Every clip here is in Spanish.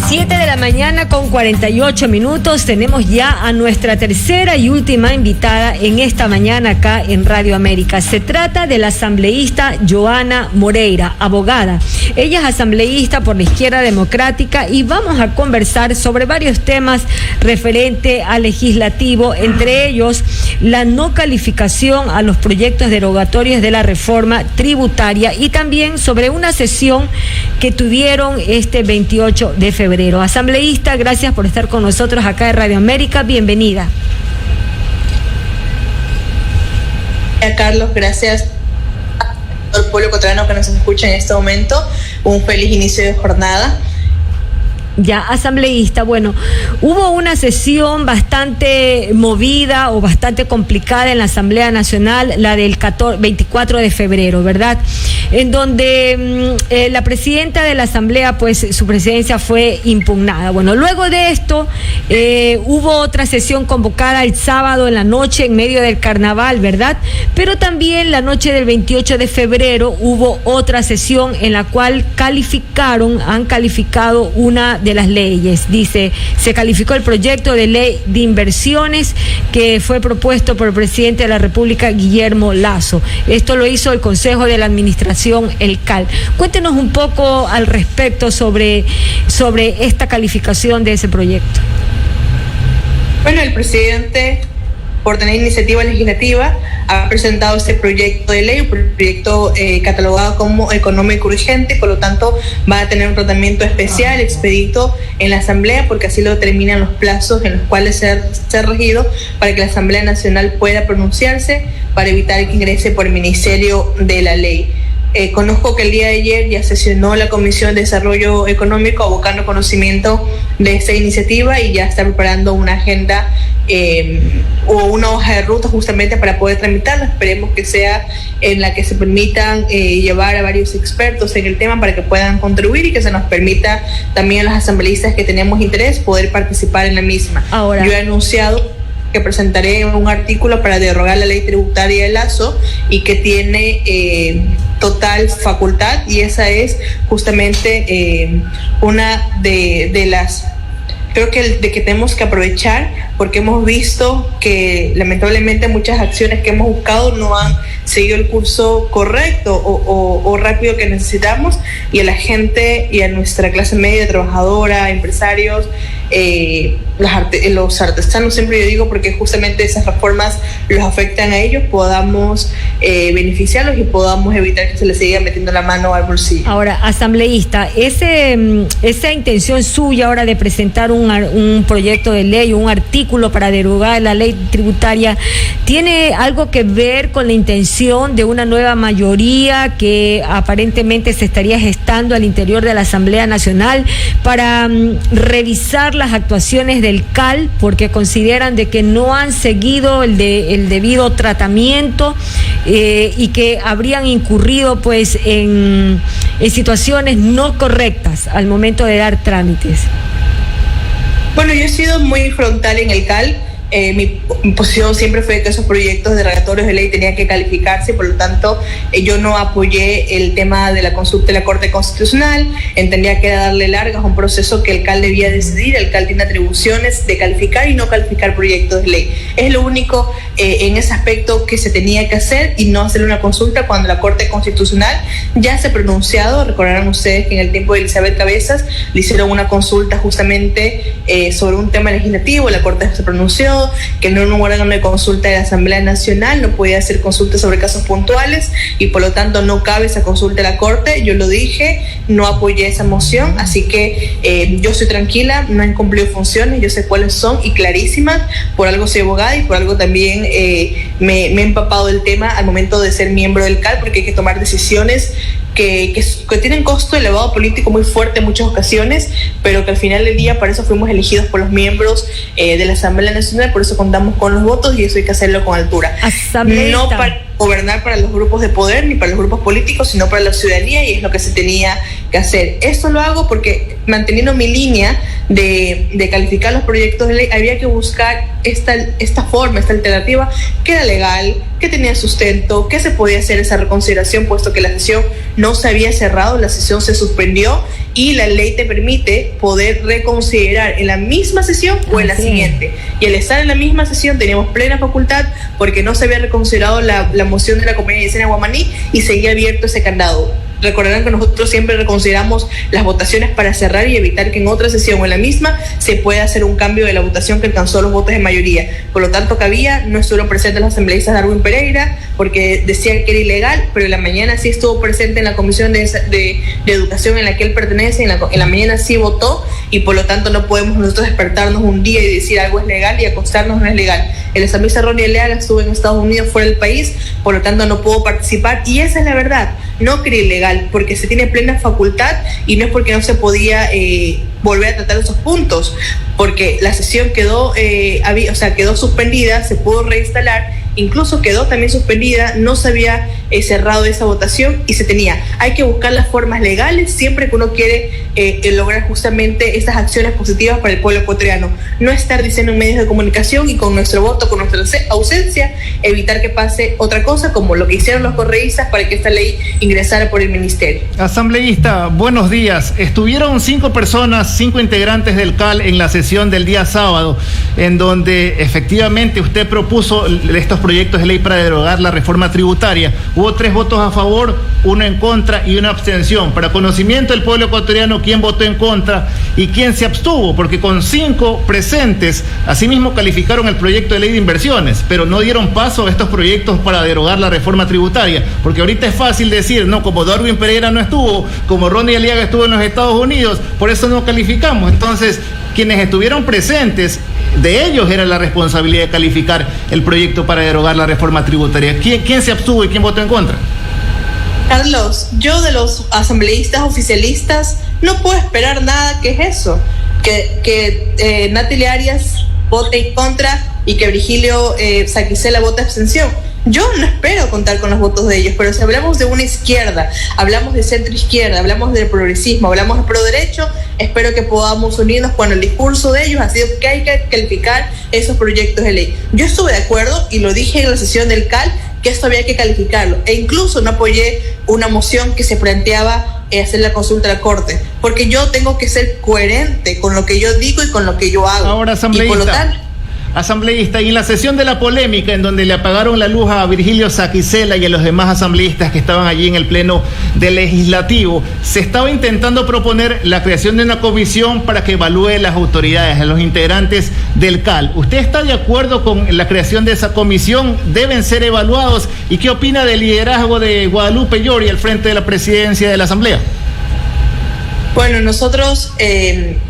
7 de la mañana con 48 minutos. Tenemos ya a nuestra tercera y última invitada en esta mañana acá en Radio América. Se trata de la asambleísta Joana Moreira, abogada. Ella es asambleísta por la Izquierda Democrática y vamos a conversar sobre varios temas referente al legislativo, entre ellos la no calificación a los proyectos derogatorios de la reforma tributaria y también sobre una sesión que tuvieron este 28 de febrero. Asambleísta, gracias por estar con nosotros acá en Radio América. Bienvenida. Carlos, gracias a todo el pueblo ecuatoriano que nos escucha en este momento. Un feliz inicio de jornada. Ya, asambleísta, bueno, hubo una sesión bastante movida o bastante complicada en la Asamblea Nacional, la del 24 de febrero, ¿verdad? En donde la presidenta de la Asamblea, pues su presidencia fue impugnada. Bueno, luego de esto hubo otra sesión convocada el sábado en la noche en medio del carnaval, ¿verdad? Pero también la noche del 28 de febrero hubo otra sesión en la cual han calificado una de las leyes. Dice, se calificó el proyecto de ley de inversiones que fue propuesto por el presidente de la República, Guillermo Lasso. Esto lo hizo el Consejo de la Administración, el CAL. Cuéntenos un poco al respecto sobre esta calificación de ese proyecto. Bueno, el presidente, por tener iniciativa legislativa, ha presentado este proyecto de ley, un proyecto catalogado como económico urgente, por lo tanto va a tener un tratamiento especial, expedito en la Asamblea, porque así lo determinan los plazos en los cuales se ha regido para que la Asamblea Nacional pueda pronunciarse para evitar que ingrese por el Ministerio de la Ley. Conozco que el día de ayer ya sesionó la Comisión de Desarrollo Económico abocando conocimiento de esta iniciativa y ya está preparando una agenda o una hoja de ruta justamente para poder tramitarla. Esperemos que sea en la que se permitan llevar a varios expertos en el tema para que puedan contribuir y que se nos permita también a los asambleístas que tenemos interés poder participar en la misma. Ahora, yo he anunciado que presentaré un artículo para derogar la ley tributaria de Lasso y que tiene total facultad, y esa es justamente una de las, creo que tenemos que aprovechar, porque hemos visto que lamentablemente muchas acciones que hemos buscado no han seguido el curso correcto o rápido que necesitamos, y a la gente y a nuestra clase media, trabajadora, empresarios, los artesanos, siempre yo digo, porque justamente esas reformas los afectan a ellos, podamos beneficiarlos y podamos evitar que se les siga metiendo la mano al bolsillo. Ahora, asambleísta, esa intención suya ahora de presentar un proyecto de ley, un artículo para derogar la ley tributaria, ¿tiene algo que ver con la intención de una nueva mayoría que aparentemente se estaría gestando al interior de la Asamblea Nacional para revisar las actuaciones del CAL, porque consideran de que no han seguido el debido tratamiento y que habrían incurrido pues en situaciones no correctas al momento de dar trámites? Bueno, yo he sido muy frontal en el CAL. Mi posición siempre fue que esos proyectos derogatorios de ley tenían que calificarse, por lo tanto yo no apoyé el tema de la consulta de la Corte Constitucional. Entendía que era darle largas a un proceso que el CAL debía decidir. El CAL tiene atribuciones de calificar y no calificar proyectos de ley. Es lo único en ese aspecto que se tenía que hacer, y no hacer una consulta cuando la Corte Constitucional ya se ha pronunciado. Recordarán ustedes que en el tiempo de Elizabeth Cabezas le hicieron una consulta justamente sobre un tema legislativo. La Corte se pronunció que no era un órgano de consulta de la Asamblea Nacional, no podía hacer consultas sobre casos puntuales y por lo tanto no cabe esa consulta de la Corte. Yo lo dije, no apoyé esa moción, así que yo estoy tranquila, no han cumplido funciones, yo sé cuáles son y clarísimas. Por algo soy abogada y por algo también me he empapado del tema al momento de ser miembro del CAL, porque hay que tomar decisiones que tienen costo elevado político muy fuerte en muchas ocasiones, pero que al final del día para eso fuimos elegidos por los miembros de la Asamblea Nacional, por eso contamos con los votos y eso hay que hacerlo con altura. No para gobernar para los grupos de poder ni para los grupos políticos, sino para la ciudadanía, y es lo que se tenía que hacer. Esto lo hago porque, manteniendo mi línea de calificar los proyectos de ley, había que buscar esta forma, esta alternativa que era legal, que tenía sustento, que se podía hacer esa reconsideración, puesto que la sesión no se había cerrado, la sesión se suspendió y la ley te permite poder reconsiderar en la misma sesión o en la siguiente. Y al estar en la misma sesión teníamos plena facultad porque no se había reconsiderado la moción de la Compañía de Medicina de Guamaní y seguía abierto ese candado. Recordarán que nosotros siempre reconsideramos las votaciones para cerrar y evitar que en otra sesión o en la misma se pueda hacer un cambio de la votación que alcanzó los votos de mayoría. Por lo tanto, no estuvieron presentes los asambleístas Darwin Pereira porque decían que era ilegal, pero en la mañana sí estuvo presente en la comisión de educación en la que él pertenece, en la mañana sí votó, y por lo tanto no podemos nosotros despertarnos un día y decir algo es legal y acostarnos no es legal. El asambleísta Ronnie Aliaga estuvo en Estados Unidos, fuera del país, por lo tanto no pudo participar, y esa es la verdad. No que era ilegal, porque se tiene plena facultad y no es porque no se podía volver a tratar esos puntos, porque la sesión quedó suspendida, se pudo reinstalar, incluso quedó también suspendida, no se había cerrado esa votación y hay que buscar las formas legales siempre que uno quiere lograr justamente estas acciones positivas para el pueblo ecuatoriano. No estar diciendo en medios de comunicación y con nuestro voto, con nuestra ausencia, evitar que pase otra cosa como lo que hicieron los correístas para que esta ley ingresara por el ministerio. Asambleísta, buenos días. Estuvieron 5 integrantes del CAL en la sesión del día sábado, en donde efectivamente usted propuso estos proyectos de ley para derogar la reforma tributaria. Hubo 3 votos a favor, 1 en contra y 1 abstención. Para conocimiento del pueblo ecuatoriano, quién votó en contra y quién se abstuvo, porque con 5 presentes, asimismo calificaron el proyecto de ley de inversiones, pero no dieron paso a estos proyectos para derogar la reforma tributaria, porque ahorita es fácil decir, no, como Darwin Pereira no estuvo, como Ronnie Aliaga estuvo en los Estados Unidos, por eso no calificamos. Entonces, quienes estuvieron presentes, de ellos era la responsabilidad de calificar el proyecto para derogar la reforma tributaria. ¿Quién se abstuvo y quién votó en contra? Carlos, yo de los asambleístas oficialistas no puedo esperar nada que es eso, que Natalia Arias vote en contra y que Virgilio Saquicela vote abstención. Yo no espero contar con los votos de ellos, pero si hablamos de una izquierda, hablamos de centro izquierda, hablamos del progresismo, hablamos de pro derecho, espero que podamos unirnos cuando el discurso de ellos ha sido que hay que calificar esos proyectos de ley. Yo estuve de acuerdo y lo dije en la sesión del CAL que esto había que calificarlo, e incluso no apoyé una moción que se planteaba hacer la consulta a la Corte, porque yo tengo que ser coherente con lo que yo digo y con lo que yo hago. Ahora, asambleísta, y en la sesión de la polémica en donde le apagaron la luz a Virgilio Saquicela y a los demás asambleístas que estaban allí en el pleno del legislativo, se estaba intentando proponer la creación de una comisión para que evalúe las autoridades, a los integrantes del CAL. ¿Usted está de acuerdo con la creación de esa comisión? ¿Deben ser evaluados? ¿Y qué opina del liderazgo de Guadalupe Llori al frente de la presidencia de la Asamblea? Bueno, nosotros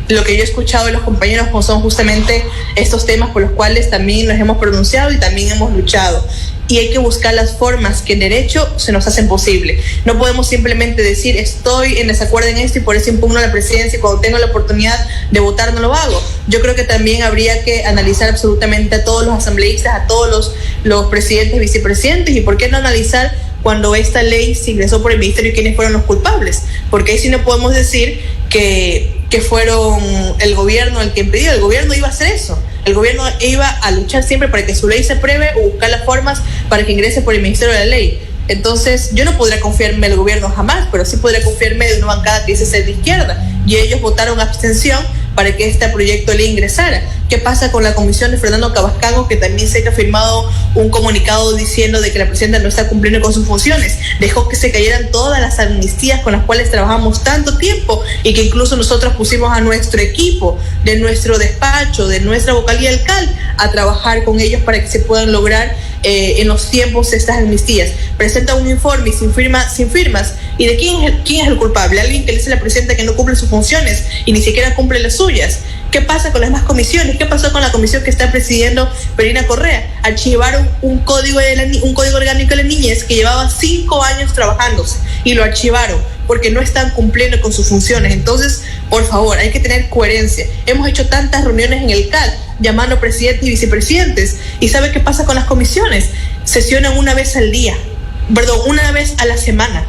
lo que yo he escuchado de los compañeros son justamente estos temas por los cuales también nos hemos pronunciado y también hemos luchado. Y hay que buscar las formas que en derecho se nos hacen posible. No podemos simplemente decir estoy en desacuerdo en esto y por eso impugno la presidencia y cuando tengo la oportunidad de votar no lo hago. Yo creo que también habría que analizar absolutamente a todos los asambleístas, a todos los presidentes y vicepresidentes, y por qué no analizar cuando esta ley se ingresó por el ministerio y quiénes fueron los culpables, porque ahí sí no podemos decir que fueron el gobierno el que impidió. El gobierno iba a hacer eso, el gobierno iba a luchar siempre para que su ley se apruebe o buscar las formas para que ingrese por el ministerio de la ley. Entonces yo no podría confiarme del gobierno jamás, pero sí podría confiarme de una bancada que dice ser de izquierda, y ellos votaron abstención para que este proyecto de ley ingresara. ¿Qué pasa con la comisión de Fernando Cabascango, que también se ha firmado un comunicado diciendo de que la presidenta no está cumpliendo con sus funciones? Dejó que se cayeran todas las amnistías con las cuales trabajamos tanto tiempo y que incluso nosotros pusimos a nuestro equipo, de nuestro despacho, de nuestra vocalía del CAL, a trabajar con ellos para que se puedan lograr en los tiempos estas amnistías. Presenta un informe sin firmas. ¿Y de quién es el culpable? Alguien que le dice a la presidenta que no cumple sus funciones y ni siquiera cumple las suyas. ¿Qué pasa con las demás comisiones? ¿Qué pasó con la comisión que está presidiendo Perina Correa? Archivaron un código orgánico de la niñez que llevaba 5 años trabajándose y lo archivaron porque no están cumpliendo con sus funciones. Entonces, por favor, hay que tener coherencia. Hemos hecho tantas reuniones en el CAL llamando presidentes y vicepresidentes, y ¿sabe qué pasa con las comisiones? Sesionan una vez a la semana.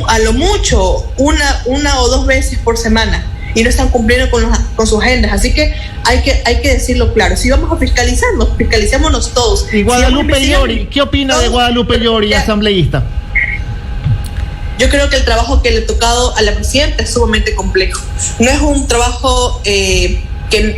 a lo mucho una o dos veces por semana, y no están cumpliendo con sus agendas. Así que hay que decirlo claro. Si vamos a fiscalizarnos, fiscalicémonos todos. Y Guadalupe Llori, ¿qué opina de Guadalupe Llori, asambleísta? Yo creo que el trabajo que le ha tocado a la presidenta es sumamente complejo. No es un trabajo que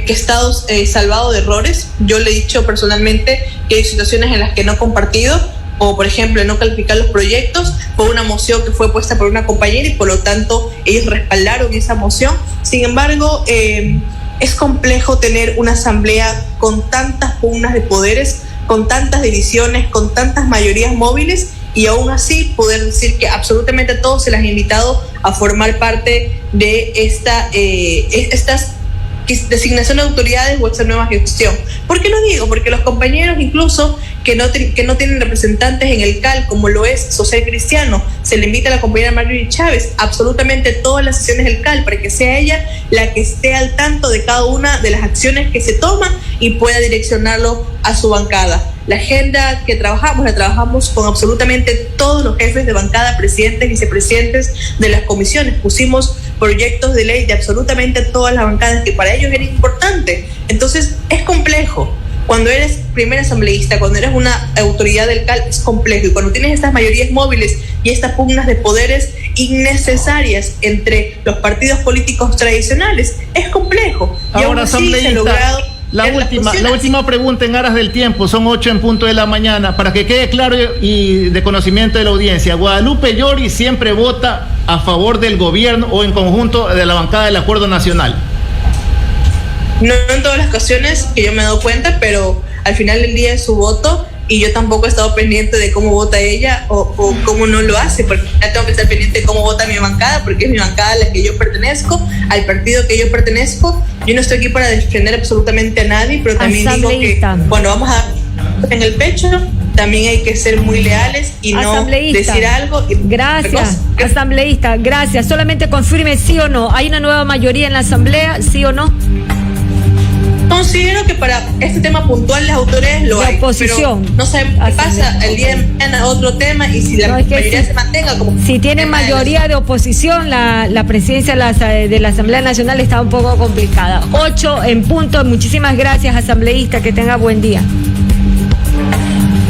ha estado salvado de errores. Yo le he dicho personalmente que hay situaciones en las que no he compartido, o por ejemplo no calificar los proyectos. Fue una moción que fue puesta por una compañera y por lo tanto ellos respaldaron esa moción. Sin embargo, es complejo tener una asamblea con tantas pugnas de poderes, con tantas divisiones, con tantas mayorías móviles, y aún así poder decir que absolutamente a todos se les ha invitado a formar parte de estas designación de autoridades o esta nueva gestión. ¿Por qué lo digo? Porque los compañeros incluso que no tienen representantes en el CAL, como lo es Social Cristiano, se le invita a la compañera Marjorie Chávez absolutamente todas las sesiones del CAL para que sea ella la que esté al tanto de cada una de las acciones que se toman y pueda direccionarlo a su bancada. La agenda que la trabajamos con absolutamente todos los jefes de bancada, presidentes, vicepresidentes de las comisiones. Pusimos proyectos de ley de absolutamente todas las bancadas que para ellos era importante. Entonces es complejo. Cuando eres primer asambleísta, cuando eres una autoridad del CAL, es complejo. Y cuando tienes estas mayorías móviles y estas pugnas de poderes innecesarias entre los partidos políticos tradicionales, es complejo. Y ahora, aún así se ha logrado. La última pregunta en aras del tiempo, son 8:00 a.m, para que quede claro y de conocimiento de la audiencia. Guadalupe Llori siempre vota a favor del gobierno o en conjunto de la bancada del Acuerdo Nacional. No en todas las ocasiones que yo me he dado cuenta, pero al final del día es su voto, y yo tampoco he estado pendiente de cómo vota ella o cómo no lo hace, porque ya tengo que estar pendiente de cómo vota mi bancada, porque es mi bancada a la que yo pertenezco, al partido que yo pertenezco. Yo no estoy aquí para defender absolutamente a nadie, pero también digo que cuando vamos a en el pecho, también hay que ser muy leales y no decir algo. Gracias, asambleísta, gracias. Solamente confirme sí o no. ¿Hay una nueva mayoría en la asamblea, sí o no? Considero que para este tema puntual las autoridades lo hay, oposición. Pero no sabemos qué pasa el día de mañana, otro tema, y si la mayoría se mantenga como... Si tienen mayoría de oposición, la presidencia de la Asamblea Nacional está un poco complicada. 8:00. Muchísimas gracias, asambleísta, que tenga buen día.